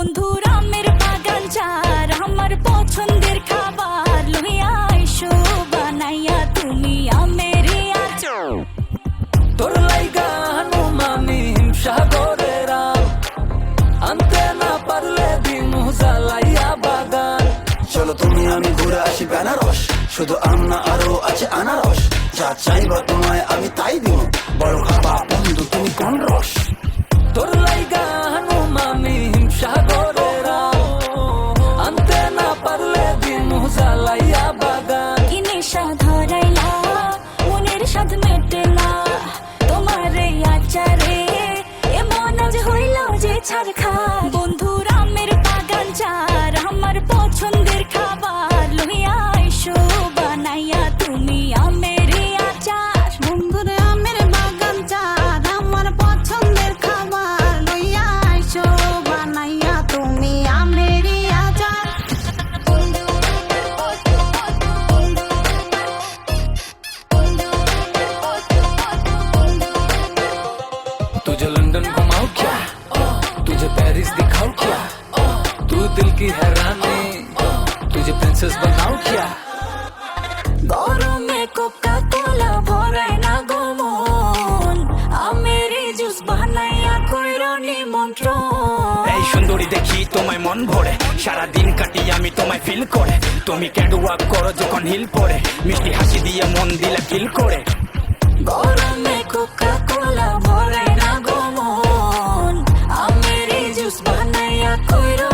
বন্ধুর আমের বাগান চার আমার পছন্দের খাবার লইয়া আইসো বানাইয়া তুমি আমের আচার। তোর লাইগা হানুমানি হিমসাগরের আম আনতে না পারলে দিমু জ্বালাইয়া বাগান। চলো তুমি আমি ঘুরে আসি বেনারস, শুধু আম না আরো আছে আনারস। যা চাইবা তোমায় আমি তাই দিব, বড় খাবা বন্ধু তুমি কোন রস। তোর লাইগা হানুমানি হিমসাগরের আম আনতে না পারলে দিমু জ্বালাইয়া বাগান। কি নেশা ধরাইলা মনের স্বাদ মেটে না তোমার এই আচারে, এমন আজ হইল যে ছাড় খা। বন্ধুর আমের বাগান চার আমার পছন্দের খাবার লইয়া আইসো বানাইয়া তুমি আমের আচার। বন্ধুর আমের বাগান চার আমার পছন্দের খাবার লইয়া আইসো বানাইয়া তুমি আমের আচার। तुझे लंदन घुमाऊं क्या, तुझे पेरिस दिखाऊं क्या, तू दिल की हैरानी तुझे प्रिंसेस बनाऊं क्या। গরমে কোকা কোলা ভরাই না গো মন, আমের জুস বানাইয়া কইরো নিমন্ত্রণ। এই সুন্দরী দেখি তোমায় মন ভরে, সারা দিন কাটি আমি তোমায় ফিল করে। তুমি ক্যান্ড ওয়াক করো যখন হিল পরে, মিষ্টি হাসি দিয়ে মন দিলা কিল করে। গরমে কোকা কোলা ভরাই না গো মন, আমের জুস বানাইয়া কইরো